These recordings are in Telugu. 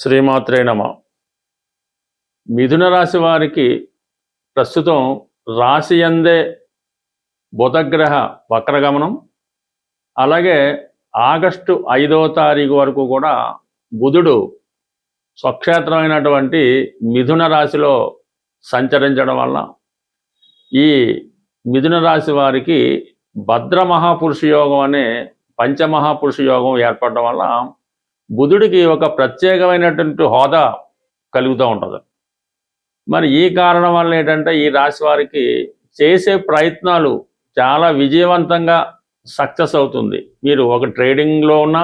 శ్రీమాత్రే నమ. మిథున రాశి వారికి ప్రస్తుతం రాశి యందే బుధగ్రహ వక్రగమనం, అలాగే ఆగస్టు 5వ తారీఖు వరకు కూడా బుధుడు స్వక్షేత్రమైనటువంటి మిథున రాశిలో సంచరించడం వల్ల ఈ మిథున రాశి వారికి భద్ర మహాపురుష యోగం అనే పంచమహాపురుష యోగం ఏర్పడడం వల్ల బుధుడికి ఒక ప్రత్యేకమైనటువంటి హోదా కలుగుతూ ఉంటుంది. మరి ఈ కారణం వల్ల ఏంటంటే ఈ రాశి వారికి చేసే ప్రయత్నాలు చాలా విజయవంతంగా సక్సెస్ అవుతుంది. మీరు ఒక ట్రేడింగ్లో ఉన్నా,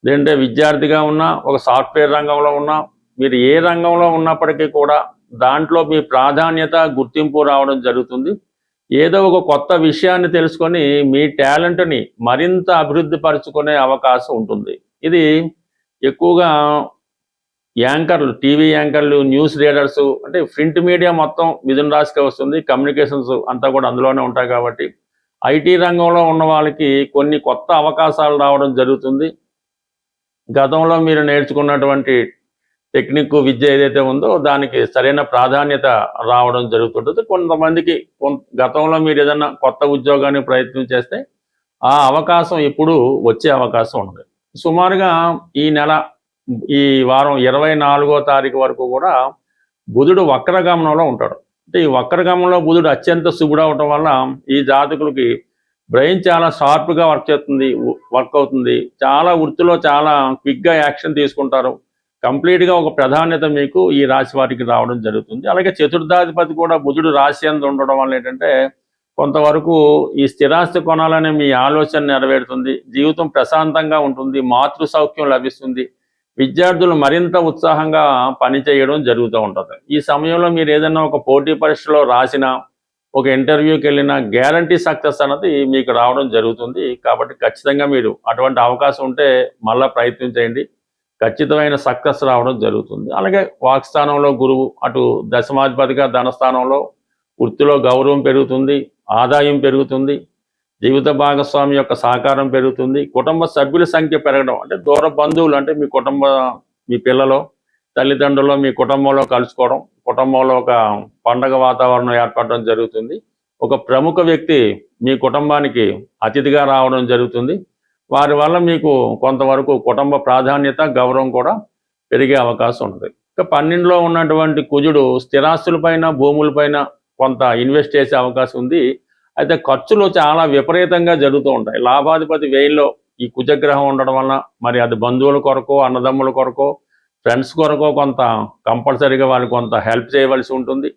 లేదంటే విద్యార్థిగా ఉన్నా, ఒక సాఫ్ట్వేర్ రంగంలో ఉన్నా, మీరు ఏ రంగంలో ఉన్నప్పటికీ కూడా దాంట్లో మీ ప్రాధాన్యత గుర్తింపు రావడం జరుగుతుంది. ఏదో ఒక కొత్త విషయాన్ని తెలుసుకొని మీ టాలెంట్ని మరింత అభివృద్ధి పరుచుకునే అవకాశం ఉంటుంది. ఇది ఎక్కువగా యాంకర్లు, టీవీ యాంకర్లు, న్యూస్ రీడర్సు, అంటే ప్రింట్ మీడియా మొత్తం మిథున రాశికి వస్తుంది. కమ్యూనికేషన్స్ అంతా కూడా అందులోనే ఉంటాయి కాబట్టి ఐటీ రంగంలో ఉన్న వాళ్ళకి కొన్ని కొత్త అవకాశాలు రావడం జరుగుతుంది. గతంలో మీరు నేర్చుకున్నటువంటి టెక్నిక్ విద్య ఏదైతే ఉందో దానికి సరైన ప్రాధాన్యత రావడం జరుగుతుంటుంది. కొంతమందికి గతంలో మీరు ఏదైనా కొత్త ఉద్యోగాన్ని ప్రయత్నం చేస్తే ఆ అవకాశం ఇప్పుడు వచ్చే అవకాశం ఉంది. సుమారుగా ఈ వారం 24వ తారీఖు వరకు కూడా బుధుడు వక్రగమనంలో ఉంటాడు. అంటే ఈ వక్రగమనంలో బుధుడు అత్యంత శుభుడు అవటం వల్ల ఈ జాతకులకి బ్రెయిన్ చాలా షార్ప్గా వర్క్ అవుతుంది. చాలా వృత్తిలో చాలా క్విక్గా యాక్షన్ తీసుకుంటారు. కంప్లీట్గా ఒక ప్రాధాన్యత మీకు ఈ రాశి వారికి రావడం జరుగుతుంది. అలాగే చతుర్థాధిపతి కూడా బుధుడు రాశి యందు ఉండడం వల్ల ఏంటంటే కొంతవరకు ఈ స్థిరాస్తి కొనాలనే మీ ఆలోచన నెరవేరుతుంది. జీవితం ప్రశాంతంగా ఉంటుంది. మాతృ సౌఖ్యం లభిస్తుంది. విద్యార్థులు మరింత ఉత్సాహంగా పనిచేయడం జరుగుతూ ఉంటుంది. ఈ సమయంలో మీరు ఏదైనా ఒక పోటీ పరీక్షలో రాసినా, ఒక ఇంటర్వ్యూకి వెళ్ళినా గ్యారంటీ సక్సెస్ అన్నది మీకు రావడం జరుగుతుంది. కాబట్టి ఖచ్చితంగా మీరు అటువంటి అవకాశం ఉంటే మళ్ళీ ప్రయత్నం చేయండి. ఖచ్చితమైన సక్సెస్ రావడం జరుగుతుంది. అలాగే వాక్స్థానంలో గురువు, అటు దశమాధిపతిగా ధనస్థానంలో వృత్తిలో గౌరవం పెరుగుతుంది, ఆదాయం పెరుగుతుంది, జీవిత భాగస్వామి యొక్క సహకారం పెరుగుతుంది, కుటుంబ సభ్యుల సంఖ్య పెరగడం, అంటే దూర బంధువులు, అంటే మీ పిల్లలు, తల్లిదండ్రులు మీ కుటుంబంలో కలుసుకోవడం, కుటుంబంలో ఒక పండగ వాతావరణం ఏర్పడడం జరుగుతుంది. ఒక ప్రముఖ వ్యక్తి మీ కుటుంబానికి అతిథిగా రావడం జరుగుతుంది. వారి వల్ల మీకు కొంతవరకు కుటుంబ ప్రాధాన్యత, గౌరవం కూడా పెరిగే అవకాశం ఉంది. ఇక 12లో ఉన్నటువంటి కుజుడు స్థిరాస్తులపైన, భూములపైన కొంత ఇన్వెస్ట్ చేసే అవకాశం ఉంది. అయితే ఖర్చులు చాలా విపరీతంగా జరుగుతూ ఉంటాయి. లాభాధిపతి వ్యయంలో ఈ కుజగ్రహం ఉండడం వలన మరి అది బంధువుల కొరకో, అన్నదమ్ముల కొరకో, ఫ్రెండ్స్ కొరకో కొంత కంపల్సరీగా వాళ్ళకి కొంత హెల్ప్ చేయవలసి ఉంటుంది.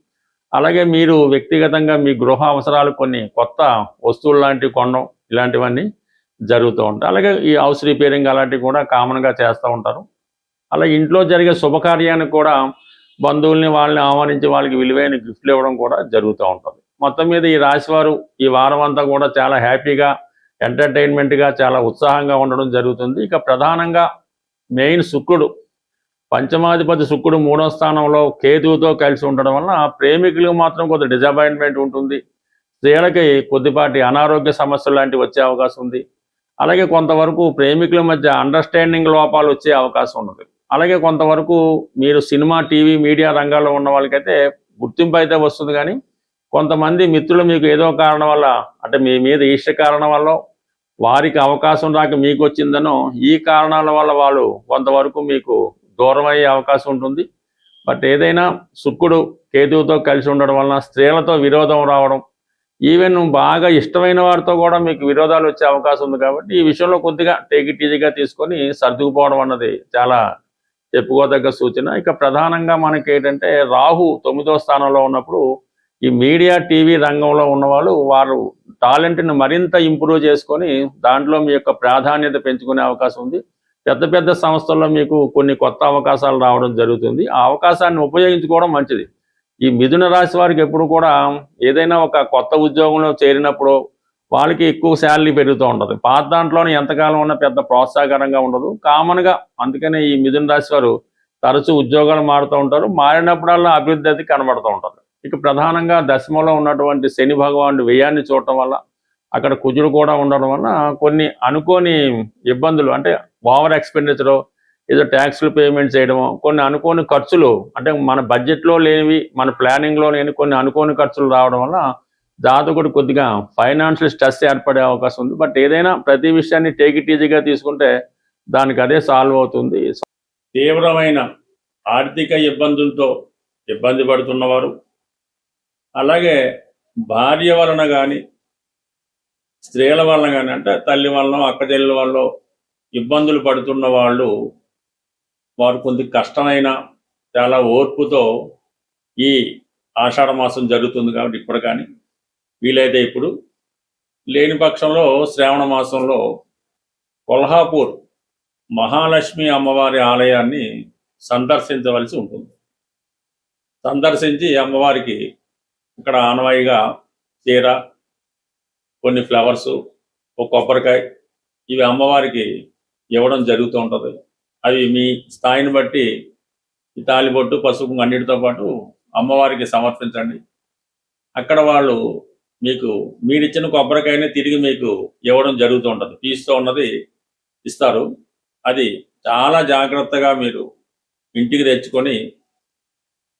అలాగే మీరు వ్యక్తిగతంగా మీ గృహ అవసరాలు కొన్ని కొత్త వస్తువులు లాంటివి కొనడం, ఇలాంటివన్నీ జరుగుతూ ఉంటాయి. అలాగే ఈ హౌస్ రిపేరింగ్ అలాంటివి కూడా కామన్గా చేస్తూ ఉంటారు. అలాగే ఇంట్లో జరిగే శుభకార్యానికి కూడా బంధువుల్ని వాళ్ళని ఆహ్వానించి వాళ్ళకి విలువైన గిఫ్ట్లు ఇవ్వడం కూడా జరుగుతూ ఉంటుంది. మొత్తం మీద ఈ రాశివారు ఈ వారం అంతా కూడా చాలా హ్యాపీగా, ఎంటర్టైన్మెంట్గా, చాలా ఉత్సాహంగా ఉండడం జరుగుతుంది. ఇక ప్రధానంగా మెయిన్ శుక్రుడు, పంచమాధిపతి శుక్రుడు 3వ స్థానంలో కేతువుతో కలిసి ఉండడం వలన ప్రేమికులకు మాత్రం కొంత డిసప్పాయింట్మెంట్ ఉంటుంది. స్త్రీలకి కొద్దిపాటి అనారోగ్య సమస్యలు లాంటివి వచ్చే అవకాశం ఉంది. అలాగే కొంతవరకు ప్రేమికుల మధ్య అండర్స్టాండింగ్ లోపాలు వచ్చే అవకాశం ఉన్నది. అలాగే కొంతవరకు మీరు సినిమా, టీవీ, మీడియా రంగాల్లో ఉన్న వాళ్ళకైతే గుర్తింపు అయితే వస్తుంది, కానీ కొంతమంది మిత్రులు మీకు ఏదో కారణం వల్ల, అంటే మీ మీద ఈష్ట కారణం వల్ల వారికి అవకాశం రాక మీకు వచ్చిందనో, ఈ కారణాల వల్ల వాళ్ళు కొంతవరకు మీకు దూరం అయ్యే అవకాశం ఉంటుంది. బట్ ఏదైనా శుక్రుడు కేతువుతో కలిసి ఉండడం వలన స్త్రీలతో విరోధం రావడం, ఈవెన్ బాగా ఇష్టమైన వారితో కూడా మీకు విరోధాలు వచ్చే అవకాశం ఉంది. కాబట్టి ఈ విషయంలో కొద్దిగా టేక్ ఇట్ ఈజీగా తీసుకొని సర్దుకుపోవడం అన్నది చాలా చెప్పుకోదగ్గ సూచన. ఇక ప్రధానంగా మనకి ఏంటంటే రాహు 9వ స్థానంలో ఉన్నప్పుడు ఈ మీడియా, టీవీ రంగంలో ఉన్నవాళ్ళు వారు టాలెంట్ని మరింత ఇంప్రూవ్ చేసుకొని దాంట్లో మీ యొక్క ప్రాధాన్యత పెంచుకునే అవకాశం ఉంది. పెద్ద పెద్ద సంస్థల్లో మీకు కొన్ని కొత్త అవకాశాలు రావడం జరుగుతుంది. ఆ అవకాశాన్ని ఉపయోగించుకోవడం మంచిది. ఈ మిథున రాశి వారికి ఎప్పుడు కూడా ఏదైనా ఒక కొత్త ఉద్యోగంలో చేరినప్పుడు వాళ్ళకి ఎక్కువ శాలరీ పెరుగుతూ ఉంటుంది. పాత దాంట్లోనే ఎంతకాలం ఉన్నా పెద్ద ప్రోత్సాహకరంగా ఉండదు కామన్గా. అందుకనే ఈ మిథున రాశి వారు తరచూ ఉద్యోగాలు మారుతూ ఉంటారు. మారినప్పుడల్లా అభివృద్ధి అది కనబడుతూ ఉంటుంది. ఇక ప్రధానంగా దశమంలో ఉన్నటువంటి శని భగవానుడు వ్యయాన్ని చూడటం వల్ల, అక్కడ కుజుడు కూడా ఉండడం వల్ల కొన్ని అనుకోని ఇబ్బందులు, అంటే ఓవర్ ఎక్స్పెండిచరు, ఏదో ట్యాక్స్లు పేమెంట్ చేయడము, కొన్ని అనుకోని ఖర్చులు అంటే మన బడ్జెట్లో లేనివి, మన ప్లానింగ్లో లేని కొన్ని అనుకోని ఖర్చులు రావడం వల్ల జాతకుడు కొద్దిగా ఫైనాన్షియల్ స్ట్రెస్ ఏర్పడే అవకాశం ఉంది. బట్ ఏదైనా ప్రతి విషయాన్ని టేక్ ఇట్ ఈజీగా తీసుకుంటే దానికి అదే సాల్వ్ అవుతుంది. తీవ్రమైన ఆర్థిక ఇబ్బందులతో ఇబ్బంది పడుతున్నవారు, అలాగే భార్య వలన కానీ స్త్రీల వలన కానీ అంటే తల్లి వలన అక్క చెల్లెల వల్ల ఇబ్బందులు పడుతున్న వాళ్ళు వారు కొంత కష్టమైన చాలా ఓర్పుతో ఈ ఆషాఢ మాసం జరుగుతుంది కాబట్టి ఇప్పుడు కానీ వీలైతే ఇప్పుడు, లేని పక్షంలో శ్రావణ మాసంలో కొల్హాపూర్ మహాలక్ష్మి అమ్మవారి ఆలయాన్ని సందర్శించవలసి ఉంటుంది. సందర్శించి అమ్మవారికి ఇక్కడ ఆనవాయిగా చీర, కొన్ని ఫ్లవర్సు, ఒక కొబ్బరికాయ ఇవి అమ్మవారికి ఇవ్వడం జరుగుతూ ఉంటుంది. అవి మీ స్థాయిని బట్టి ఈ తాలిబొట్టు, పసుపు అన్నిటితో పాటు అమ్మవారికి సమర్పించండి. అక్కడ వాళ్ళు మీకు మీరిచ్చిన కొబ్బరికాయని తిరిగి మీకు ఇవ్వడం జరుగుతూ ఉంటుంది. పీస్తో ఉన్నది ఇస్తారు. అది చాలా జాగ్రత్తగా మీరు ఇంటికి తెచ్చుకొని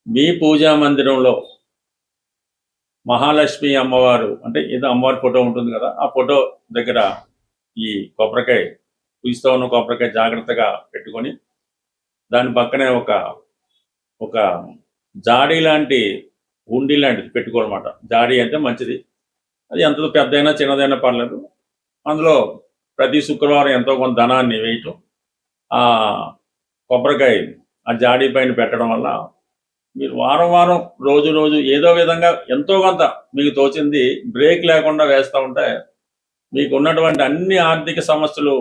మీ పూజా మందిరంలో మహాలక్ష్మి అమ్మవారు అంటే ఏదో అమ్మవారి ఫోటో ఉంటుంది కదా, ఆ ఫోటో దగ్గర ఈ కొబ్బరికాయ, పీస్తో ఉన్న కొబ్బరికాయ జాగ్రత్తగా పెట్టుకొని దాని పక్కనే ఒక జాడీ లాంటి ఉండి లాంటిది పెట్టుకోవాలన్నమాట. జాడీ అంటే మంచిది, అది ఎంత పెద్దైనా చిన్నదైనా పర్లేదు. అందులో ప్రతి శుక్రవారం ఎంతో కొంత ధనాన్ని వేయటం, ఆ కొబ్బరికాయ ఆ జాడీ పైన పెట్టడం వల్ల మీరు వారం వారం రోజు ఏదో విధంగా ఎంతో కొంత మీకు తోచింది బ్రేక్ లేకుండా వేస్తూ ఉంటే మీకు ఉన్నటువంటి అన్ని ఆర్థిక సమస్యలు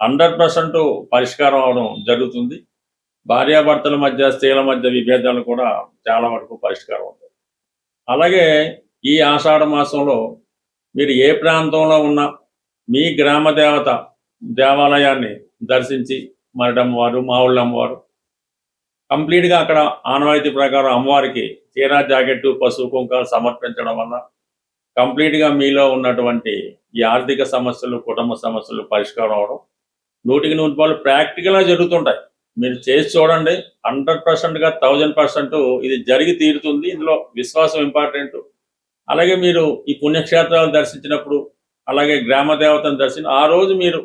100% పరిష్కారం అవడం జరుగుతుంది. భార్యాభర్తల మధ్య, స్త్రీల మధ్య విభేదాలు కూడా చాలా వరకు పరిష్కారం అవుతాయి. అలాగే ఈ ఆషాఢ మాసంలో మీరు ఏ ప్రాంతంలో ఉన్న మీ గ్రామ దేవత దేవాలయాన్ని దర్శించి మరడమ్మవారు, మావుళ్ళ అమ్మవారు కంప్లీట్గా అక్కడ ఆనవాయితీ ప్రకారం అమ్మవారికి చీర, జాకెట్టు, పసుపు, కుంకాలు సమర్పించడం వల్ల కంప్లీట్గా మీలో ఉన్నటువంటి ఈ ఆర్థిక సమస్యలు, కుటుంబ సమస్యలు పరిష్కారం అవడం 100% ప్రాక్టికల్గా జరుగుతుంటాయి. మీరు చేసి చూడండి, 100%గా 1000% ఇది జరిగి తీరుతుంది. ఇందులో విశ్వాసం ఇంపార్టెంట్. అలాగే మీరు ఈ పుణ్యక్షేత్రాలను దర్శించినప్పుడు, అలాగే గ్రామ దేవతను దర్శించిన ఆ రోజు మీరు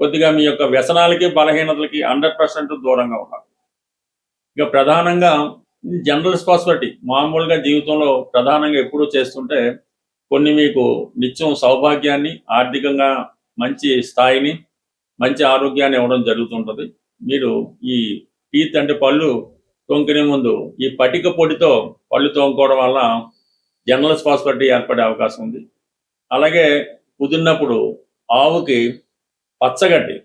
కొద్దిగా మీ యొక్క వ్యసనాలకి, బలహీనతలకి 100% దూరంగా ఉండాలి. ఇక ప్రధానంగా జనరల్ స్పాసిబిలిటీ మామూలుగా జీవితంలో ప్రధానంగా ఎప్పుడూ చేస్తుంటే కొన్ని మీకు నిత్యం సౌభాగ్యాన్ని, ఆర్థికంగా మంచి స్థాయిని, మంచి ఆరోగ్యాన్ని ఇవ్వడం జరుగుతుంటుంది. మీరు ఈ టీత్ అంటే పళ్ళు తోముకునే ముందు ఈ పటిక పొడితో పళ్ళు తోముకోవడం వల్ల జనరల్ స్పాసిబిలిటీ ఏర్పడే అవకాశం ఉంది. అలాగే కుదిరినప్పుడు ఆవుకి పచ్చగడ్డి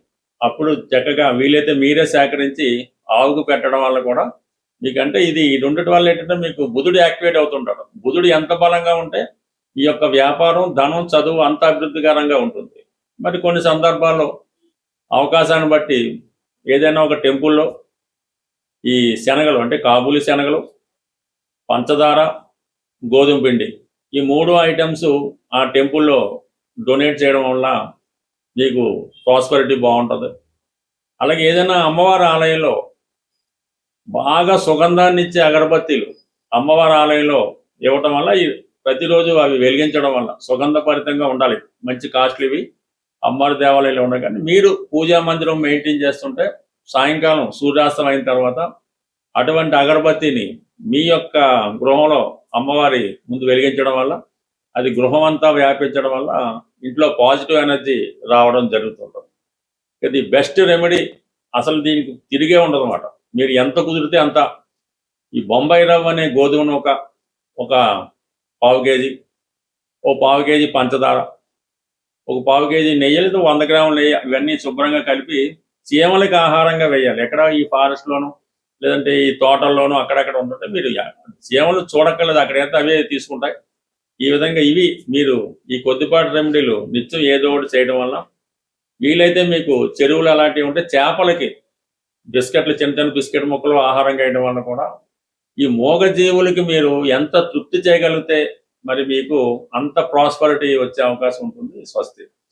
అప్పుడు చక్కగా వీలైతే మీరే సేకరించి ఆవుకు పెట్టడం వల్ల కూడా మీకంటే ఇది ఉండటం వల్ల ఏంటంటే మీకు బుధుడు యాక్టివేట్ అవుతుంటాడు. బుధుడు ఎంత బలంగా ఉంటే ఈ యొక్క వ్యాపారం, ధనం, చదువు అంత అభివృద్ధికరంగా ఉంటుంది. మరి కొన్ని సందర్భాల్లో అవకాశాన్ని బట్టి ఏదైనా ఒక టెంపుల్లో ఈ శనగలు అంటే కాబూలి శనగలు, పంచదార, గోధుమ పిండి ఈ 3 ఐటమ్స్ ఆ టెంపుల్లో డొనేట్ చేయడం వల్ల మీకు ప్రాస్పరిటీ బాగుంటుంది. అలాగే ఏదైనా అమ్మవారి ఆలయంలో బాగా సుగంధాన్ని ఇచ్చే అగరబత్తీలు అమ్మవారి ఆలయంలో ఇవ్వటం వల్ల ప్రతిరోజు అవి వెలిగించడం వల్ల సుగంధభరితంగా ఉండాలి. మంచి కాస్ట్లీవి అమ్మవారి దేవాలయంలో ఉన్నాయి. కానీ మీరు పూజా మందిరం మెయింటైన్ చేస్తుంటే సాయంకాలం సూర్యాస్తం అయిన తర్వాత అటువంటి అగరబత్తిని మీ యొక్క గృహంలో అమ్మవారి ముందు వెలిగించడం వల్ల అది గృహం అంతా వ్యాపించడం వల్ల ఇంట్లో పాజిటివ్ ఎనర్జీ రావడం జరుగుతుంటుంది. ఇది బెస్ట్ రెమెడీ. అసలు దీనికి తిరిగే ఉండదు అన్నమాట. మీరు ఎంత కుదిరితే అంత ఈ బొంబాయి రవ్వ అనే గోధుమను ఒక పావు కేజీ, ఓ పావు కేజీ పంచదార, ఒక పావు కేజీ నెయ్యి లేదా 100 గ్రాముల నెయ్యి ఇవన్నీ శుభ్రంగా కలిపి చీమలకి ఆహారంగా వేయాలి. ఎక్కడ ఈ ఫారెస్ట్లోనూ లేదంటే ఈ తోటల్లోనూ అక్కడక్కడ ఉంటుంటే మీరు చీమలు చూడక్కర్లేదు, అక్కడైతే అవే తీసుకుంటాయి. ఈ విధంగా ఇవి మీరు ఈ కొద్దిపాటి రెమెడీలు నిత్యం ఏదో ఒకటి చేయడం వల్ల వీలైతే మీకు చెరువులు అలాంటివి ఉంటే చేపలకి బిస్కెట్లు, చిన్న చిన్న బిస్కెట్ ముక్కలు ఆహారంగా వేయడం వల్ల కూడా ఈ మూగజీవులకి మీరు ఎంత తృప్తి చేయగలిగితే మరి మీకు అంత ప్రాస్పరిటీ వచ్చే అవకాశం ఉంటుంది. స్వస్తి.